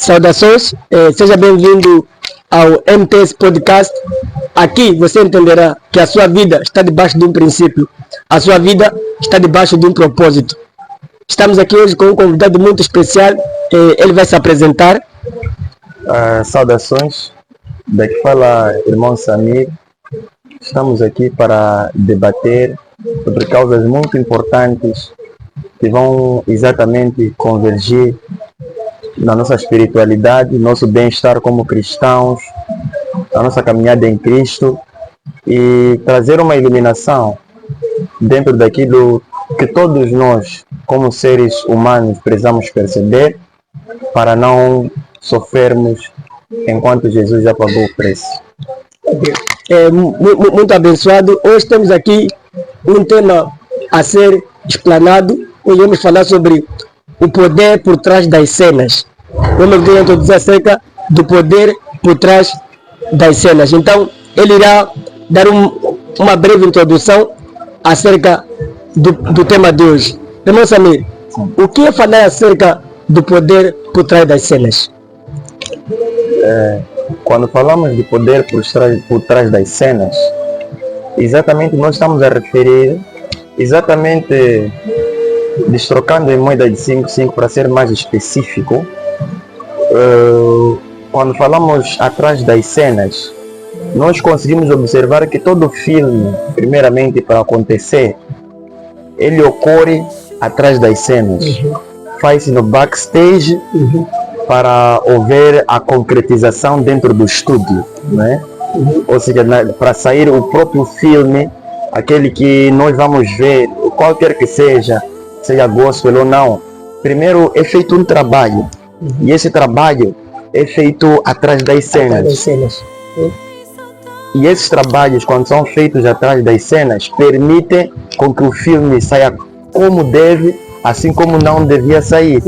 Saudações, seja bem-vindo ao MTS Podcast. Aqui você entenderá que a sua vida está debaixo de um princípio, a sua vida está debaixo de um propósito. Estamos aqui hoje com um convidado muito especial, ele vai se apresentar. Saudações, daqui fala irmão Samir. Estamos aqui para debater sobre causas muito importantes que vão exatamente convergir na nossa espiritualidade, nosso bem-estar como cristãos, a nossa caminhada em Cristo e trazer uma iluminação dentro daquilo que todos nós, como seres humanos, precisamos perceber para não sofrermos enquanto Jesus já pagou o preço. Muito abençoado. Hoje temos aqui um tema a ser explanado. Hoje vamos falar sobre o poder por trás das cenas. Vamos ver introduzir acerca do poder por trás das cenas. Então, ele irá dar uma breve introdução acerca do tema de hoje. Irmão Samir, o que é falar acerca do poder por trás das cenas? Quando falamos de poder por trás das cenas, exatamente nós estamos a referir, exatamente destrocando em moeda de 5 para ser mais específico, quando falamos atrás das cenas, nós conseguimos observar que todo filme, primeiramente para acontecer, ele ocorre atrás das cenas. Faz-se no backstage para haver a concretização dentro do estúdio, né? Ou seja, para sair o próprio filme, aquele que nós vamos ver, qualquer que seja gospel ou não, primeiro é feito um trabalho, e esse trabalho é feito atrás das cenas. E esses trabalhos, quando são feitos atrás das cenas, permitem com que o filme saia como deve, assim como não devia sair.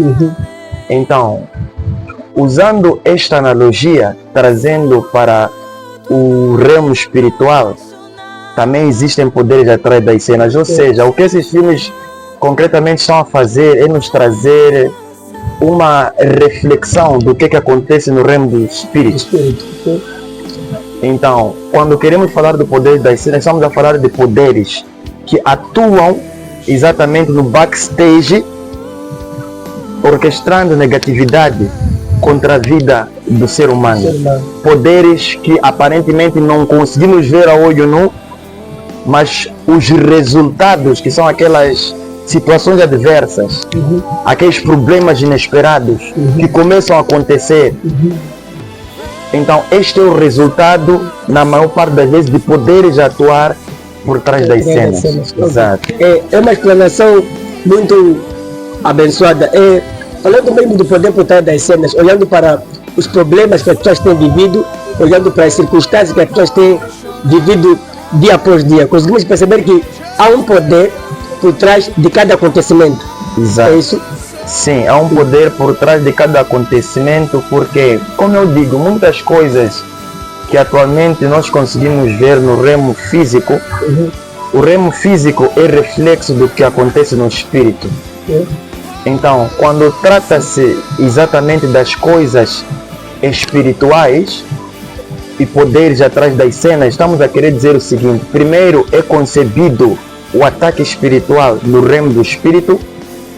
Então, usando esta analogia, trazendo para o ramo espiritual, também existem poderes atrás das cenas. Ou seja, o que esses filmes concretamente estão a fazer é nos trazer uma reflexão do que acontece no ramo do espírito. Então, quando queremos falar do poder das cenas, estamos a falar de poderes que atuam exatamente no backstage, orquestrando negatividade contra a vida do ser humano. Poderes que aparentemente não conseguimos ver a olho nu, mas os resultados, que são aquelas situações adversas, aqueles problemas inesperados que começam a acontecer. Então, este é o resultado, na maior parte das vezes, de poderes atuar por trás das cenas. Exato. É uma explanação muito abençoada. Olhando mesmo do poder por trás das cenas, olhando para os problemas que as pessoas têm vivido, olhando para as circunstâncias que as pessoas têm vivido dia após dia, conseguimos perceber que há um poder por trás de cada acontecimento. Exato. É isso? Sim, há um poder por trás de cada acontecimento, porque, como eu digo, muitas coisas que atualmente nós conseguimos ver no ramo físico, o ramo físico é reflexo do que acontece no espírito. Então, quando trata-se exatamente das coisas espirituais e poderes atrás das cenas, estamos a querer dizer o seguinte: primeiro é concebido o ataque espiritual no ramo do espírito,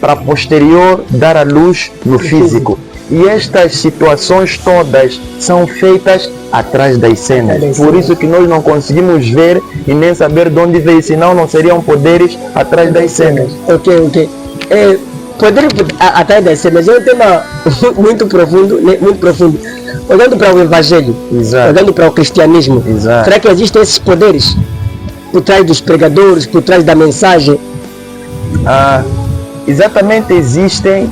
para posterior dar a luz no físico. E estas situações todas são feitas atrás das cenas. Por isso que nós não conseguimos ver e nem saber de onde veio, senão não seriam poderes atrás das cenas. Ok. Poder atrás das cenas é um tema muito profundo, muito profundo. Olhando para o Evangelho, olhando para o cristianismo, será que existem esses poderes por trás dos pregadores, por trás da mensagem? Exatamente, existem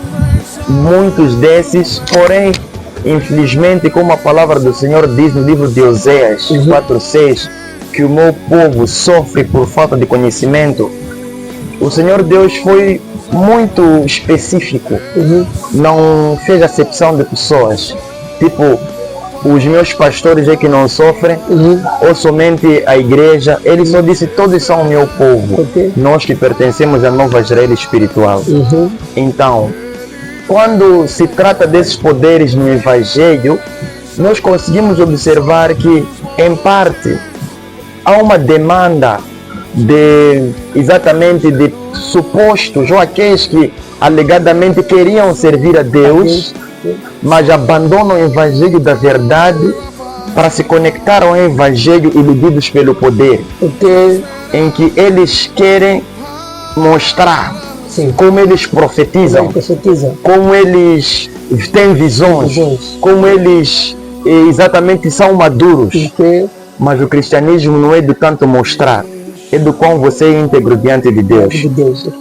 muitos desses, porém, infelizmente, como a palavra do Senhor diz no livro de Oséias 4:6, que o meu povo sofre por falta de conhecimento, o Senhor Deus foi muito específico, não fez acepção de pessoas, tipo, os meus pastores é que não sofrem, ou somente a igreja. Ele só disse: todos são o meu povo, nós que pertencemos à nova Israel espiritual. Então, quando se trata desses poderes no Evangelho, nós conseguimos observar que, em parte, há uma demanda de exatamente de supostos ou aqueles que alegadamente queriam servir a Deus, mas abandonam o Evangelho da verdade para se conectar ao Evangelho iludidos pelo poder, em que eles querem mostrar como eles profetizam, como eles têm visões, como eles exatamente são maduros. Mas o cristianismo não é de tanto mostrar, é do quão você é íntegro diante de Deus.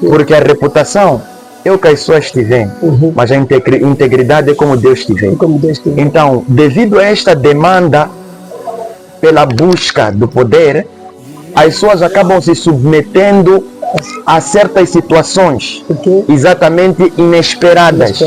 Porque a reputação é o que as pessoas te veem, mas a integridade é como Deus te vê. Então, devido a esta demanda pela busca do poder, as pessoas acabam se submetendo a certas situações exatamente inesperadas.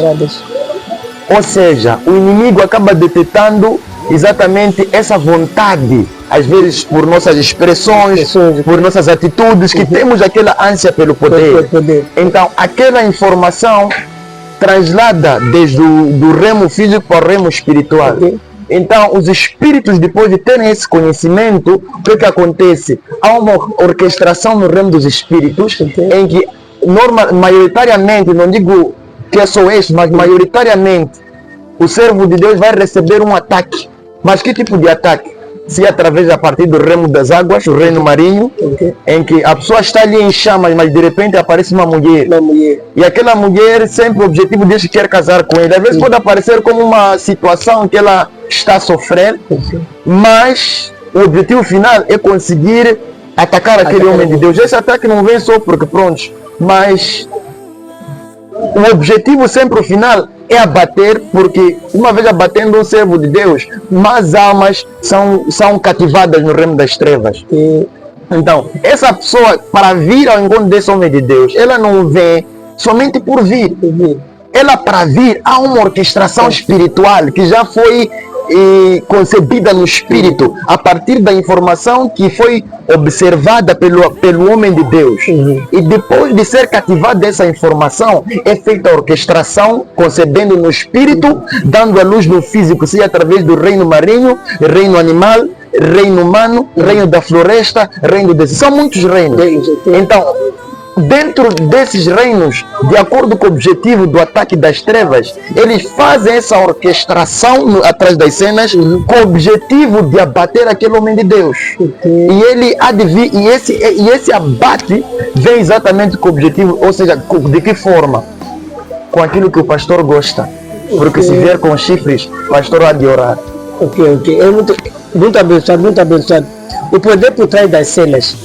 Ou seja, o inimigo acaba detectando exatamente essa vontade, às vezes por nossas expressões, por nossas atitudes, que temos aquela ânsia pelo poder. Então, aquela informação traslada desde o ramo físico para o ramo espiritual. Então, os espíritos, depois de terem esse conhecimento, o que acontece? Há uma orquestração no ramo dos espíritos, em que, maioritariamente, não digo que é só este, mas maioritariamente, o servo de Deus vai receber um ataque. Mas que tipo de ataque? Se através a partir do ramo das águas, o reino marinho, em que a pessoa está ali em chamas, mas de repente aparece uma mulher. E aquela mulher, sempre o objetivo dele quer casar com ele. Às vezes pode aparecer como uma situação que ela está a sofrer, mas o objetivo final é conseguir atacar aquele homem de Deus. Esse ataque não vem só porque pronto, mas o objetivo sempre o final é abater, porque uma vez abatendo um servo de Deus, mais almas são cativadas no reino das trevas. Então, essa pessoa, para vir ao encontro desse homem de Deus, ela não vem somente por vir. Ela, para vir, há uma orquestração espiritual que já foi concebida no espírito a partir da informação que foi observada pelo homem de Deus. E depois de ser cativada dessa informação, é feita a orquestração, concebendo no espírito, dando a luz no físico, seja através do reino marinho, reino animal, reino humano, reino da floresta, reino desse. São muitos reinos. Então, dentro desses reinos, de acordo com o objetivo do ataque das trevas, eles fazem essa orquestração atrás das cenas com o objetivo de abater aquele homem de Deus. E ele adivinha, e esse abate vem exatamente com o objetivo, ou seja, de que forma? Com aquilo que o pastor gosta. Porque se vier com chifres, o pastor há de orar. É muito abençoado. O poder por trás das cenas.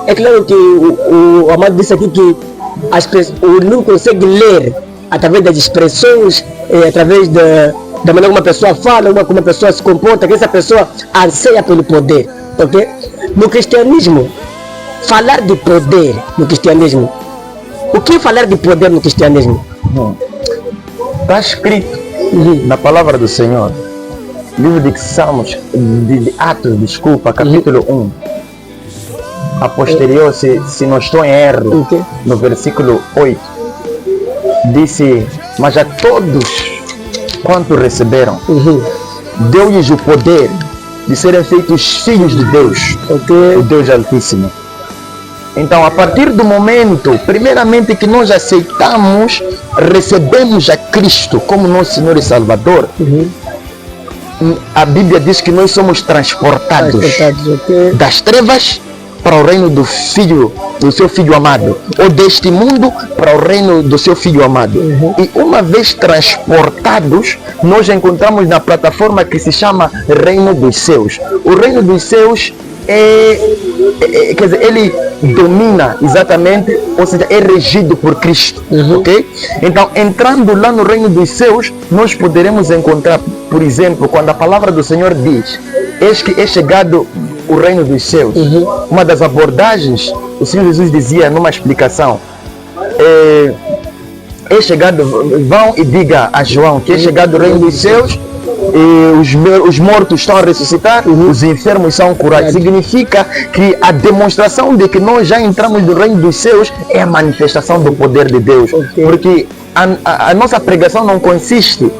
É claro que o Amado disse aqui que o não consegue ler através das expressões, através da maneira como uma pessoa fala, como uma pessoa se comporta, que essa pessoa anseia pelo poder. No cristianismo, falar de poder no cristianismo, o que é falar de poder no cristianismo? Está escrito na palavra do Senhor, livro de Salmos, de Atos, capítulo 1. A posterior, se não estou em erro, no versículo 8, disse: mas a todos quanto receberam, deu-lhes o poder de serem feitos filhos de Deus, o Deus Altíssimo. Então, a partir do momento, primeiramente, que nós aceitamos, recebemos a Cristo como nosso Senhor e Salvador, a Bíblia diz que nós somos transportados das trevas para o reino do seu Filho amado, ou deste mundo para o reino do seu Filho amado. E uma vez transportados, nós encontramos na plataforma que se chama Reino dos Céus. O Reino dos Céus quer dizer, ele domina exatamente, ou seja, é regido por Cristo. Então, entrando lá no Reino dos Céus, nós poderemos encontrar, por exemplo, quando a palavra do Senhor diz: eis que é chegado o reino dos céus. Uma das abordagens, o Senhor Jesus dizia numa explicação: é chegado, vão e diga a João que é chegado o reino dos céus, e os mortos estão a ressuscitar, os enfermos são curados. Significa que a demonstração de que nós já entramos no reino dos céus é a manifestação do poder de Deus. Porque a nossa pregação não consiste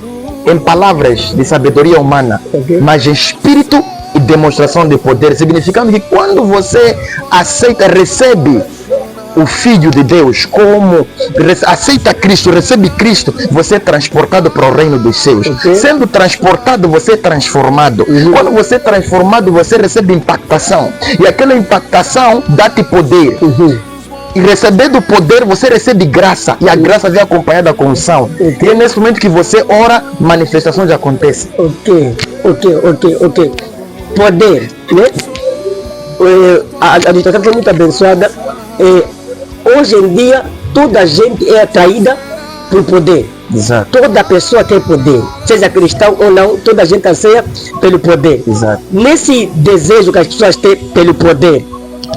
em palavras de sabedoria humana, mas em espírito e demonstração de poder, significando que quando você aceita, recebe o Filho de Deus, como aceita Cristo, recebe Cristo, você é transportado para o reino dos céus. Sendo transportado, você é transformado. Quando você é transformado, você recebe impactação, e aquela impactação dá-te poder. E recebendo o poder, você recebe graça, e a graça vem acompanhada com unção. E é nesse momento que você ora, manifestações acontecem. Ok. Poder, né? A administração foi muito abençoada. Hoje em dia, toda a gente é atraída por poder. Exato. Toda pessoa tem poder, seja cristão ou não, toda a gente anseia pelo poder. Exato. Nesse desejo que as pessoas têm pelo poder,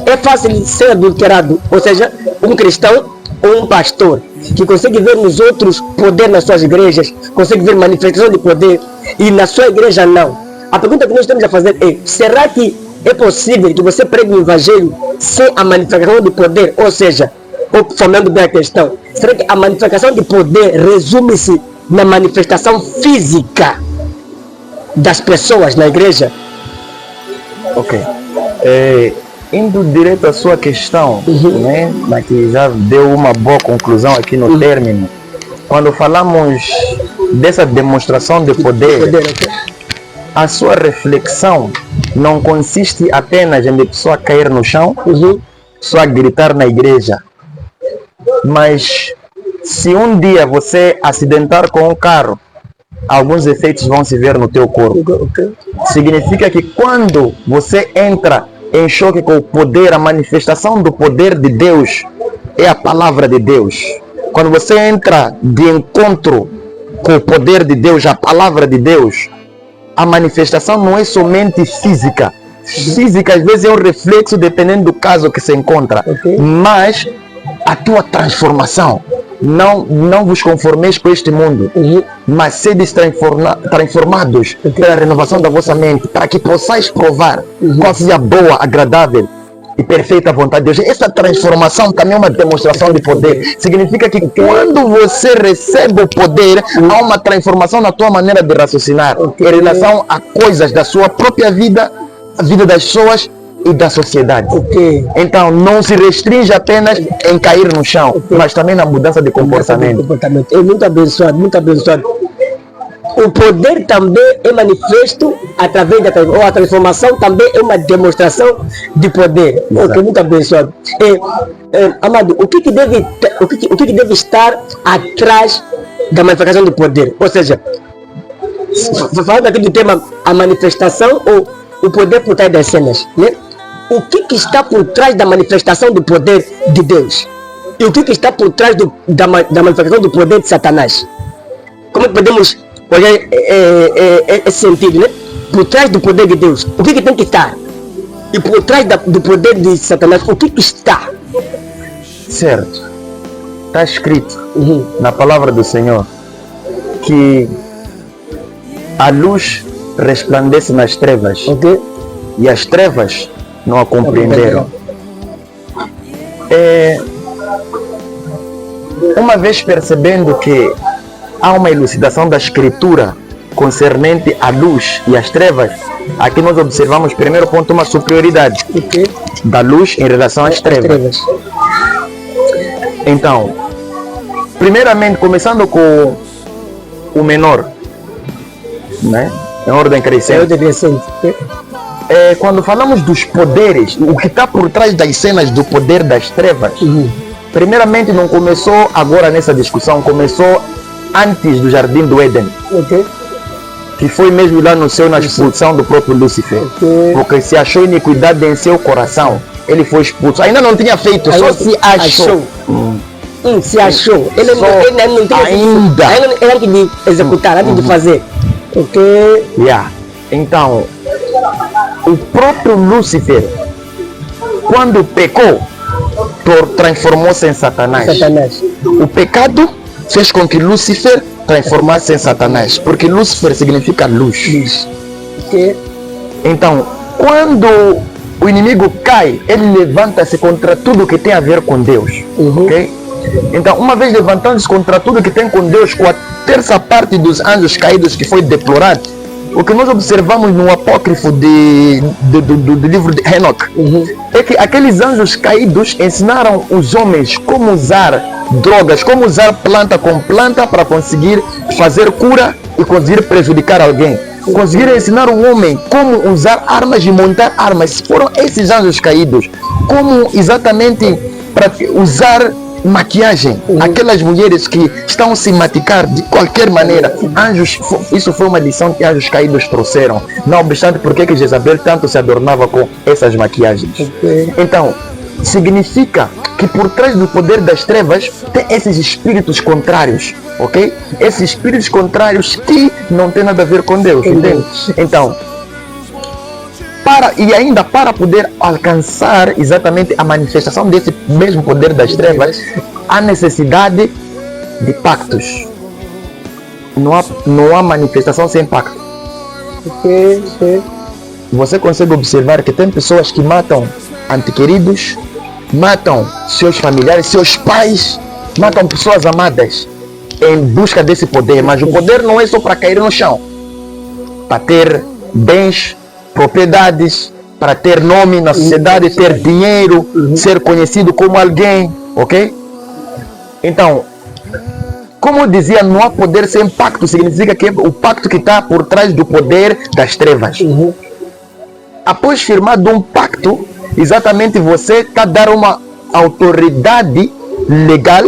é fácil ser adulterado, ou seja, um cristão ou um pastor que consegue ver nos outros poder nas suas igrejas, consegue ver manifestação de poder, e na sua igreja não. A pergunta que nós temos a fazer é: será que é possível que você pregue o evangelho sem a manifestação de poder? Ou seja, formando bem a questão, será que a manifestação de poder resume-se na manifestação física das pessoas na igreja? Ok. Indo direto à sua questão, né, mas que já deu uma boa conclusão aqui no término, quando falamos dessa demonstração de poder, a sua reflexão não consiste apenas em a pessoa cair no chão, só gritar na igreja. Mas se um dia você acidentar com um carro, alguns efeitos vão se ver no teu corpo. Significa que quando você entra em choque com o poder, a manifestação do poder de Deus é a palavra de Deus. Quando você entra de encontro com o poder de Deus, a palavra de Deus, a manifestação não é somente física. Física às vezes é um reflexo dependendo do caso que se encontra. Mas a tua transformação, não vos conformeis com este mundo, mas sedes transformados pela renovação da vossa mente, para que possais provar qual seja a boa, agradável e perfeita vontade de Deus. Essa transformação também é uma demonstração de poder. Significa que quando você recebe o poder, há uma transformação na tua maneira de raciocinar em relação a coisas da sua própria vida, a vida das pessoas e da sociedade. Então não se restringe apenas em cair no chão, mas também na mudança de comportamento. É muito abençoado, muito abençoado. O poder também é manifesto através da transformação, também é uma demonstração de poder. Muito abençoado. Amado, o que deve estar atrás da manifestação do poder? Ou seja, falando aqui do tema a manifestação ou o poder por trás das cenas, né? O que está por trás da manifestação do poder de Deus? E o que está por trás da manifestação do poder de Satanás? Como podemos olhar esse sentido, né? Por trás do poder de Deus, o que tem que estar? E por trás do poder de Satanás, o que está? Certo. Está escrito na palavra do Senhor que a luz resplandece nas trevas, e as trevas não a compreenderam. Uma vez percebendo que há uma elucidação da escritura concernente à luz e às trevas, aqui nós observamos, primeiro ponto, uma superioridade da luz em relação às trevas. Então, primeiramente, começando com o menor, né? Em ordem crescente. Quando falamos dos poderes, o que está por trás das cenas do poder das trevas, primeiramente não começou agora nessa discussão, começou antes do Jardim do Éden, que foi mesmo lá no céu, na expulsão do próprio Lúcifer, porque se achou iniquidade em seu coração, ele foi expulso. Ainda não tinha feito, só se achou. Se achou. Ele não tinha ainda. Era antes de executar, antes de fazer. Então, o próprio Lúcifer, quando pecou, transformou-se em Satanás. O pecado fez com que Lúcifer transformasse em Satanás, porque Lúcifer significa luz. Então, quando o inimigo cai, ele levanta-se contra tudo que tem a ver com Deus. Então, uma vez levantando-se contra tudo que tem com Deus, com a terça parte dos anjos caídos que foi deplorado, o que nós observamos no apócrifo do livro de Enoch, é que aqueles anjos caídos ensinaram os homens como usar drogas, como usar planta com planta para conseguir fazer cura e conseguir prejudicar alguém. Conseguiram ensinar o homem como usar armas e montar armas. Foram esses anjos caídos. Como exatamente para usar maquiagem. Aquelas mulheres que estão a se maquiar de qualquer maneira. Anjos, isso foi uma lição que anjos caídos trouxeram. Não obstante, por que Jezabel tanto se adornava com essas maquiagens? Então, significa que por trás do poder das trevas tem esses espíritos contrários, ok? Esses espíritos contrários que não tem nada a ver com Deus, entende? Então, para poder alcançar exatamente a manifestação desse mesmo poder das trevas, há necessidade de pactos. Não há manifestação sem pacto. Você consegue observar que tem pessoas que matam antequeridos, matam seus familiares, seus pais, matam pessoas amadas em busca desse poder, mas o poder não é só para cair no chão, para ter bens, propriedades, para ter nome na sociedade, ter dinheiro, ser conhecido como alguém, ok? Então, como eu dizia, não há poder sem pacto, significa que é o pacto que está por trás do poder das trevas. Após firmado um pacto, exatamente você está a dar uma autoridade legal,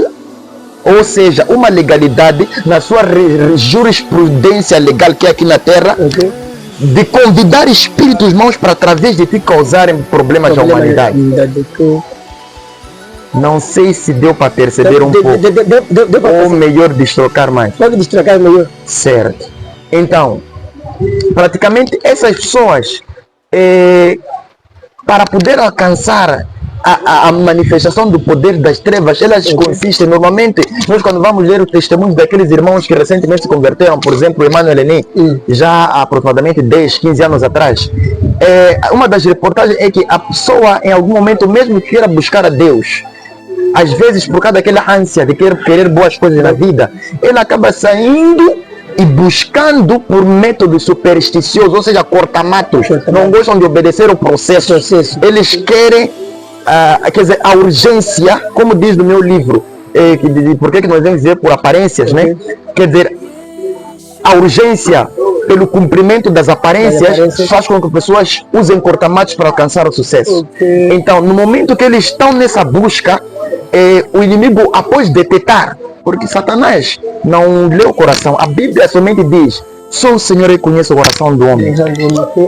ou seja, uma legalidade na sua jurisprudência legal que é aqui na Terra, de convidar espíritos maus para através de ti causarem problemas à humanidade. Não sei se deu para perceber um pouco, ou melhor destrocar mais. Pode destrocar melhor. Certo. Então, praticamente essas pessoas, para poder alcançar a manifestação do poder das trevas, elas consistem normalmente, nós quando vamos ler o testemunho daqueles irmãos que recentemente se converteram, por exemplo, o Emmanuel Enem, já há aproximadamente 10, 15 anos atrás, uma das reportagens é que a pessoa em algum momento, mesmo que queira buscar a Deus, às vezes por causa daquela ânsia de querer boas coisas na vida, ela acaba saindo e buscando por métodos supersticiosos, ou seja, cortamatos, não gostam de obedecer o processo. Eles querem, quer dizer, a urgência, como diz no meu livro, por que nós vamos dizer por aparências, né? Quer dizer, a urgência pelo cumprimento das aparências faz com que pessoas usem cortamatos para alcançar o sucesso. Então, no momento que eles estão nessa busca, o inimigo, após detectar, porque Satanás não lê o coração, a Bíblia somente diz: só o Senhor é que conhece o coração do homem,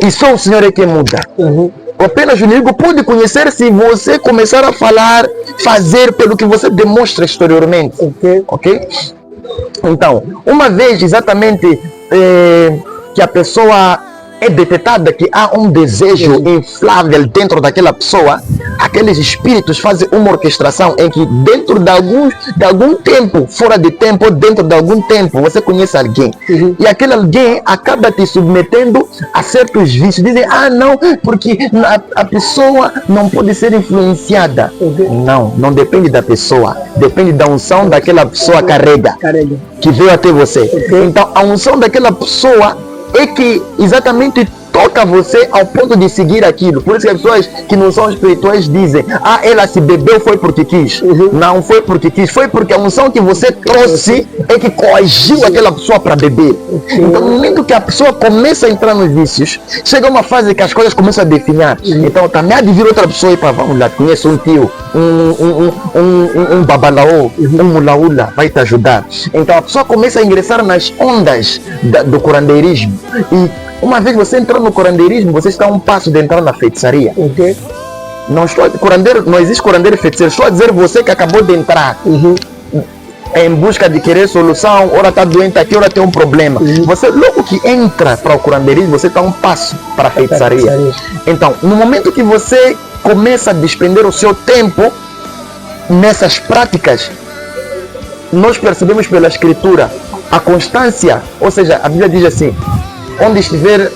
e só o Senhor é que muda. Apenas o inimigo pode conhecer se você começar a falar, fazer pelo que você demonstra exteriormente. Ok? Então, uma vez exatamente que a pessoa é detectada que há um desejo inflável dentro daquela pessoa, aqueles espíritos fazem uma orquestração em que dentro de algum tempo, fora de tempo, ou dentro de algum tempo, você conhece alguém. E aquele alguém acaba te submetendo a certos vícios. Dizem, não, porque a pessoa não pode ser influenciada. Não depende da pessoa. Depende da unção daquela pessoa carrega, que veio até você. Então, a unção daquela pessoa é que exatamente toca você ao ponto de seguir aquilo. Por isso que as pessoas que não são espirituais dizem: ela se bebeu foi porque quis. Não foi porque quis, foi porque a unção que você trouxe é que coagiu aquela pessoa para beber. Então, no momento que a pessoa começa a entrar nos vícios, chega uma fase que as coisas começam a definhar. Então, também há de vir outra pessoa e para vamos lá, conheço um tio, um babalaô, um mulaula, vai te ajudar. Então, a pessoa começa a ingressar nas ondas do curandeirismo. E uma vez você entrando no curandeirismo, você está a um passo de entrar na feitiçaria. Não existe curandeiro e feiticeiro. Estou a dizer você que acabou de entrar em busca de querer solução, ora está doente aqui, ora tem um problema. Você logo que entra para o curandeirismo, você está a um passo para a feitiçaria. Então, no momento que você começa a despender o seu tempo nessas práticas, nós percebemos pela escritura a constância, ou seja, a Bíblia diz assim: onde estiver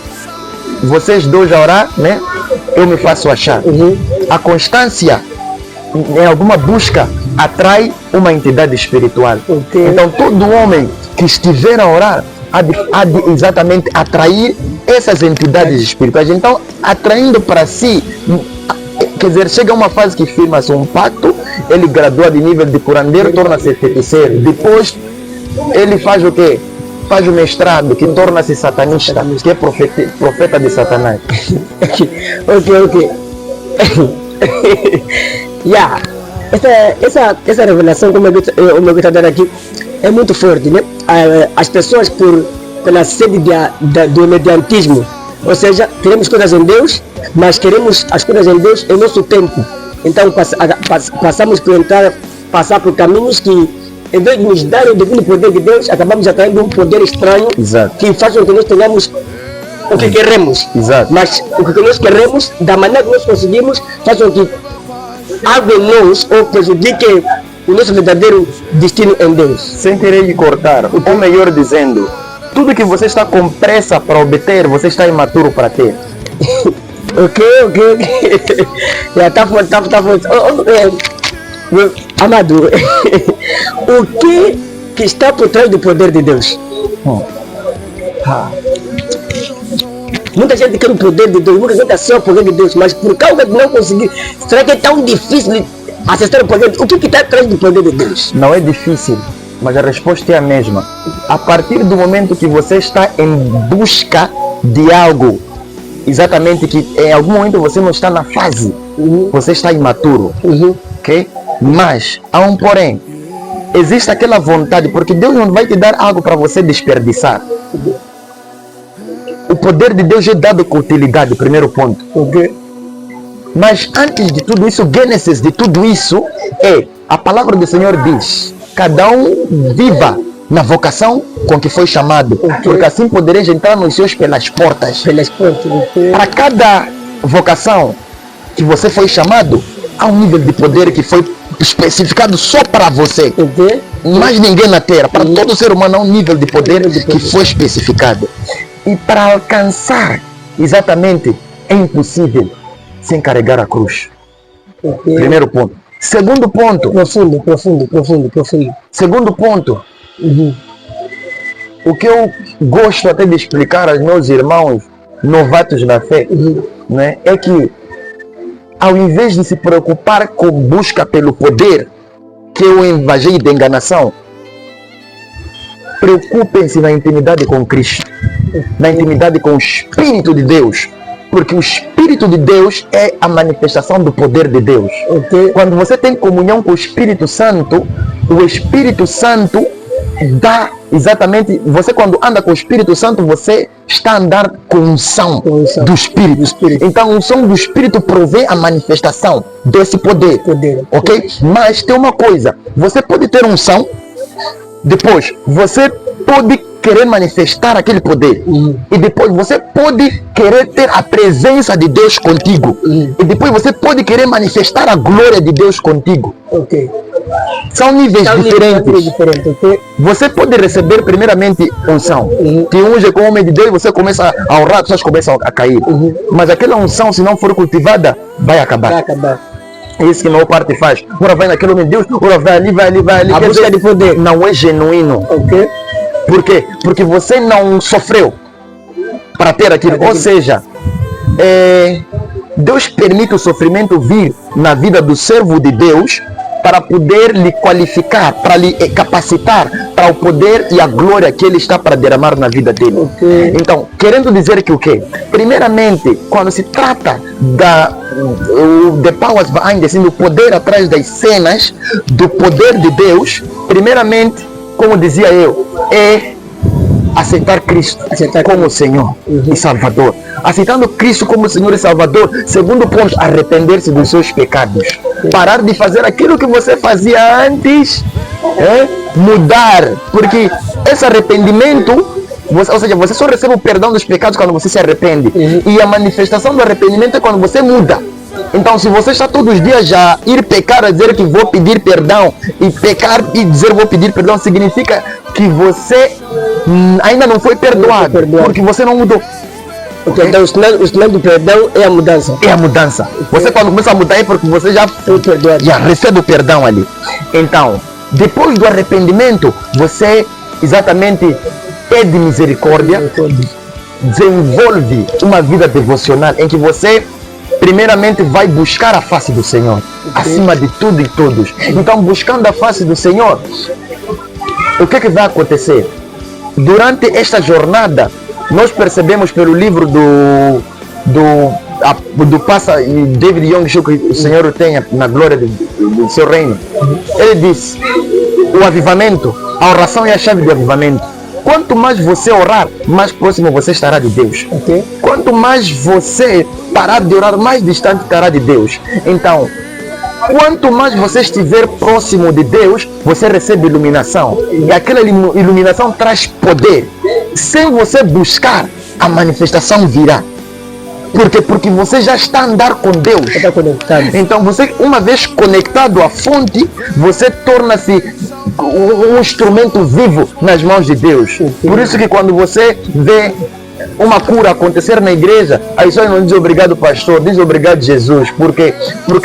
vocês dois a orar, né, eu me faço achar. A constância em alguma busca atrai uma entidade espiritual. Ok. Então todo homem que estiver a orar há de exatamente atrair essas entidades espirituais. Então, atraindo para si, quer dizer, chega uma fase que firma-se um pacto, ele gradua de nível de curandeiro, torna-se feiticeiro. Depois, ele faz o quê? Faz o mestrado, que torna-se satanista, que é profeta de Satanás. Ok. Yeah. Essa revelação, como eu estou a dar aqui, é muito forte, né? As pessoas, pela sede do mediantismo, ou seja, queremos coisas em Deus, mas queremos as coisas em Deus em nosso tempo. Então passamos por passar por caminhos que, em vez de nos dar o devido poder de Deus, acabamos atraindo um poder estranho. Exato. Que faz com que nós tenhamos o que queremos. Exato. Mas o que nós queremos, da maneira que nós conseguimos, faz com que algo em nós ou prejudique o nosso verdadeiro destino em Deus. Sem querer lhe cortar, ou melhor dizendo, tudo que você está com pressa para obter, você está imaturo para ter. Ok. Tá forte. Amado, o que está por trás do poder de Deus? Muita gente quer o poder de Deus, muita gente acessa o poder de Deus, mas por causa de não conseguir, será que é tão difícil acessar o poder? O que está atrás do poder de Deus? Não é difícil, mas a resposta é a mesma. A partir do momento que você está em busca de algo, exatamente, que em algum momento você não está na fase, você está imaturo, ok? Mas há um porém, existe aquela vontade, porque Deus não vai te dar algo para você desperdiçar. O poder de Deus é dado com utilidade, primeiro ponto. Ok. Mas antes de tudo isso, Gênesis de tudo isso é, a palavra do Senhor diz, cada um viva na vocação com que foi chamado, porque assim podereis entrar nos céus pelas portas. Para cada vocação que você foi chamado, há um nível de poder que foi especificado só para você. Mais ninguém na Terra. Para todo ser humano há um nível de poder que foi especificado. E para alcançar, exatamente, é impossível sem carregar a cruz. Primeiro ponto. Segundo ponto. Profundo. Segundo ponto. O que eu gosto até de explicar aos meus irmãos novatos na fé, né, é que ao invés de se preocupar com busca pelo poder, que é o evangelho de enganação, preocupem-se na intimidade com Cristo, na intimidade com o Espírito de Deus, porque o Espírito de Deus é a manifestação do poder de Deus. Quando você tem comunhão com o Espírito Santo dá exatamente, você quando anda com o Espírito Santo, você está a andar com unção do Espírito. Então a unção do Espírito provém a manifestação desse poder. Ok? Mas tem uma coisa, você pode ter unção, depois você pode querer manifestar aquele poder, e depois você pode querer ter a presença de Deus contigo, e depois você pode querer manifestar a glória de Deus contigo. São níveis diferentes. Você pode receber primeiramente unção, que unge com o homem de Deus, e você começa a orar, as pessoas começam a cair, mas aquela unção, se não for cultivada, vai acabar. É isso que a maior parte faz. Ora vai naquele homem de Deus, ora vai ali. A busca de poder não é genuíno. Por quê? Porque você não sofreu para ter aquilo. Ou seja, Deus permite o sofrimento vir na vida do servo de Deus para poder lhe qualificar, para lhe capacitar para o poder e a glória que ele está para derramar na vida dele. Então, querendo dizer que o quê? Primeiramente, quando se trata the powers behind the scene, do poder atrás das cenas, do poder de Deus, primeiramente, como dizia eu, é aceitar Cristo como Senhor e Salvador. Aceitando Cristo como Senhor e Salvador, segundo ponto, arrepender-se dos seus pecados. Parar de fazer aquilo que você fazia antes, mudar, porque esse arrependimento, ou seja, você só recebe o perdão dos pecados quando você se arrepende, e a manifestação do arrependimento é quando você muda. Então, se você está todos os dias a ir pecar, a dizer que vou pedir perdão, e pecar e dizer vou pedir perdão, significa que você ainda não foi perdoado, porque você não mudou. Então, o sinal do perdão é a mudança. É a mudança. Você quando começa a mudar é porque você já foi perdoado, já recebe o perdão ali. Então, depois do arrependimento, você exatamente pede misericórdia, desenvolve uma vida devocional em que você primeiramente vai buscar a face do Senhor, acima de tudo e todos. Então, buscando a face do Senhor, o que vai acontecer? Durante esta jornada, nós percebemos pelo livro do David Young, que o Senhor o tenha na glória do seu reino. Ele diz: o avivamento, a oração é a chave do avivamento. Quanto mais você orar, mais próximo você estará de Deus. Quanto mais você parar de orar, mais distante estará de Deus. Então, quanto mais você estiver próximo de Deus, você recebe iluminação. E aquela iluminação traz poder. Sem você buscar, a manifestação virá. Porque você já está a andar com Deus. Então, você, uma vez conectado à fonte, você torna-se um instrumento vivo nas mãos de Deus. Por isso que quando você vê uma cura acontecer na igreja, aí só não diz obrigado pastor, diz obrigado Jesus, porque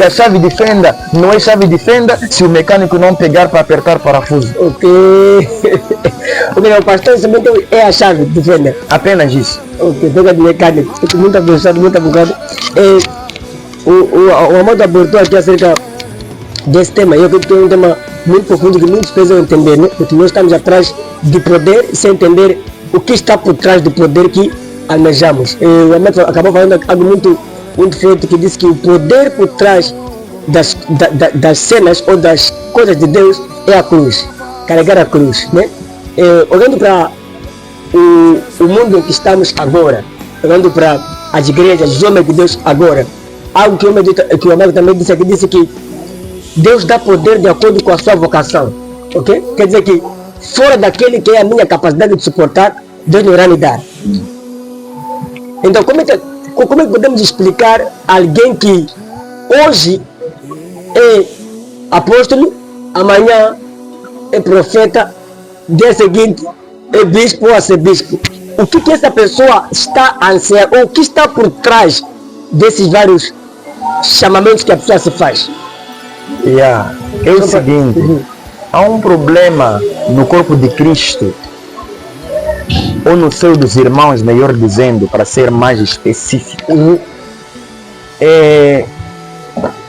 a chave de fenda não é chave de fenda se o mecânico não pegar para apertar parafuso. O pastor somente é a chave de fenda. Apenas isso. Pega de mecânico. Estou muito abençoado, muito obrigado. O Amado abordou aqui acerca desse tema. Eu acredito que é um tema muito profundo que muitos precisam entender, né? Porque nós estamos atrás de poder sem entender o que está por trás do poder que almejamos. O Amado acabou falando algo muito forte, que disse que o poder por trás das cenas ou das coisas de Deus é a cruz, carregar a cruz, né? Olhando para o mundo em que estamos agora, olhando para as igrejas, os homens de Deus agora, algo que o Amado também disse aqui, disse que Deus dá poder de acordo com a sua vocação, ok? Quer dizer que fora daquele que é a minha capacidade de suportar, Deus não irá me dar. Então, como é que podemos explicar alguém que hoje é apóstolo, amanhã é profeta, dia seguinte é bispo ou arcebispo? O que essa pessoa está a ansiar, ou o que está por trás desses vários chamamentos que a pessoa se faz? É o seguinte, há um problema no corpo de Cristo, ou no seio dos irmãos, melhor dizendo, para ser mais específico.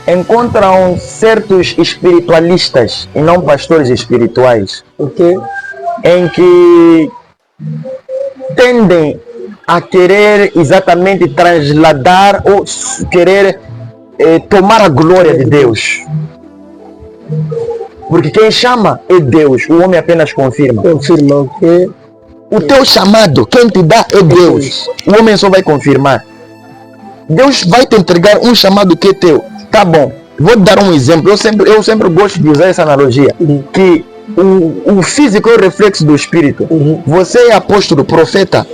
Encontram certos espiritualistas e não pastores espirituais, em que tendem a querer exatamente trasladar ou querer tomar a glória de Deus. Porque quem chama é Deus, o homem apenas confirma. O teu chamado, quem te dá é Deus, o homem só vai confirmar. Deus vai te entregar um chamado que é teu. Tá bom, vou te dar um exemplo. Eu sempre gosto de usar essa analogia, que o físico é o reflexo do espírito. Você é apóstolo, profeta,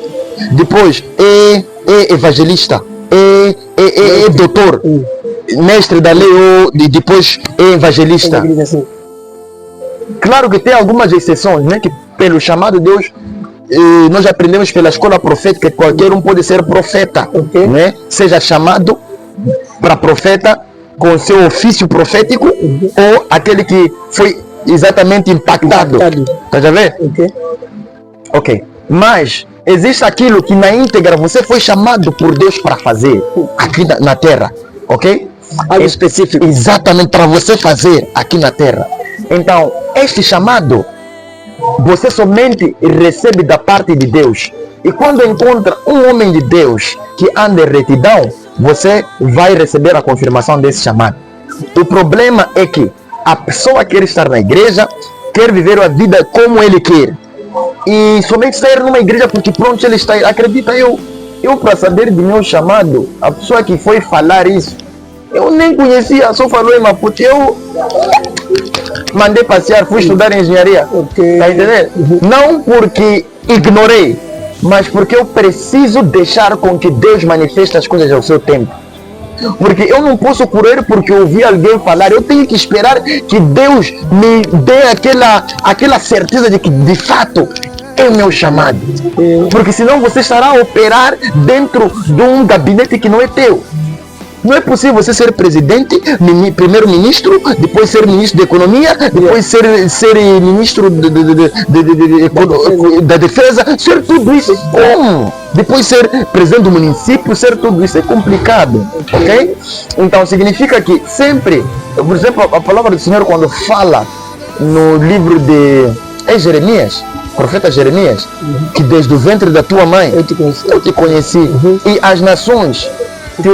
depois é evangelista, é doutor, mestre da lei, ou depois é evangelista. Claro que tem algumas exceções, né? Que pelo chamado de Deus, nós aprendemos pela escola profética que qualquer um pode ser profeta, né? Seja chamado para profeta com seu ofício profético, ou aquele que foi exatamente impactado. Tá já vendo? Ok. Mas existe aquilo que na íntegra você foi chamado por Deus para fazer aqui na terra, ok? Algo específico. Exatamente para você fazer aqui na terra. Então, este chamado você somente recebe da parte de Deus. E quando encontra um homem de Deus que anda em retidão, você vai receber a confirmação desse chamado. O problema é que a pessoa quer estar na igreja, quer viver a vida como ele quer, e somente sair numa igreja porque pronto ele está. Acredita, eu para saber do meu chamado, a pessoa que foi falar isso, eu nem conhecia, só falou em Maputo. Eu mandei passear, fui estudar engenharia. Tá entendendo? Não porque ignorei, mas porque eu preciso deixar com que Deus manifeste as coisas ao seu tempo. Porque eu não posso correr porque ouvi alguém falar. Eu tenho que esperar que Deus me dê aquela certeza de que de fato é o meu chamado. Porque senão você estará a operar dentro de um gabinete que não é teu. Não é possível você ser presidente, primeiro-ministro, depois ser ministro da economia, depois ser ministro da defesa, ser tudo isso. Como? Depois ser presidente do município, ser tudo isso. É complicado, ok? Então significa que sempre, por exemplo, a palavra do Senhor quando fala no livro de Jeremias, profeta Jeremias, que desde o ventre da tua mãe eu te conheci. E as nações te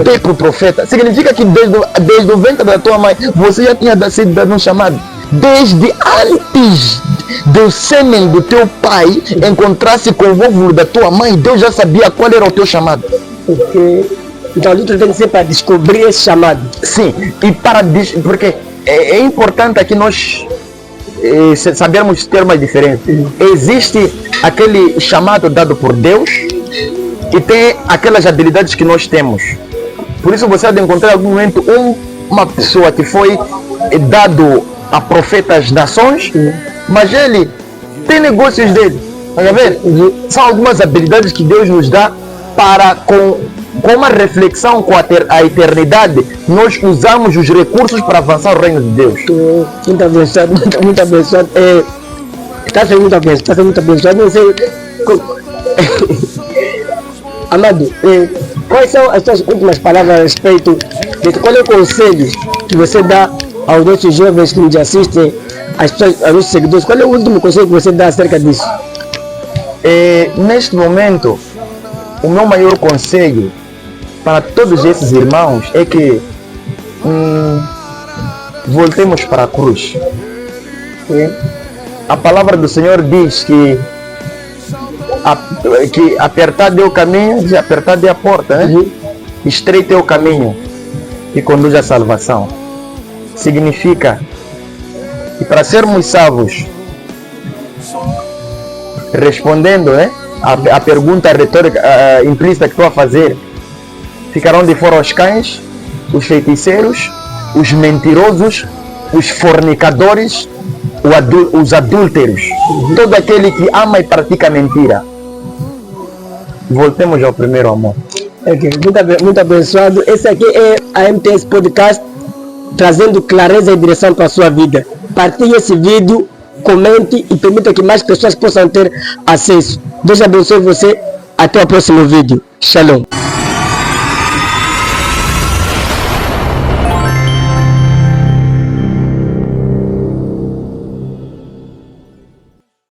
dei para o profeta. Significa que desde o ventre da tua mãe você já tinha sido dado um chamado. Desde antes do sêmen do teu pai encontrar-se com o óvulo da tua mãe, Deus já sabia qual era o teu chamado. Então a luta tem que ser para descobrir esse chamado. Sim, e porque é importante aqui nós sabermos ter uma diferença. Existe aquele chamado dado por Deus e tem aquelas habilidades que nós temos. Por isso você deve encontrar em algum momento uma pessoa que foi dado a profeta das nações, mas ele tem negócios dele. Vai ver? São algumas habilidades que Deus nos dá para com uma reflexão com a eternidade, nós usamos os recursos para avançar o reino de Deus. Muito abençoado, muito abençoado. Está sendo muito abençoado. Não sei. Amado, quais são as suas últimas palavras a respeito de qual é o conselho que você dá aos nossos jovens que nos assistem, aos nossos seguidores? Qual é o último conselho que você dá acerca disso? Neste momento, o meu maior conselho para todos esses irmãos é que voltemos para a cruz. A palavra do Senhor diz que apertado é o caminho, apertado é a porta, né? Estreito é o caminho que conduz à salvação. Significa que para sermos salvos, respondendo, né, a pergunta retórica implícita que estou a fazer, ficarão de fora os cães, os feiticeiros, os mentirosos, os fornicadores, os adúlteros, todo aquele que ama e pratica mentira. Voltemos ao primeiro amor. Muito abençoado. Esse aqui é a MTS Podcast, trazendo clareza e direção para a sua vida. Partilhe esse vídeo, comente e permita que mais pessoas possam ter acesso. Deus abençoe você. Até o próximo vídeo. Shalom.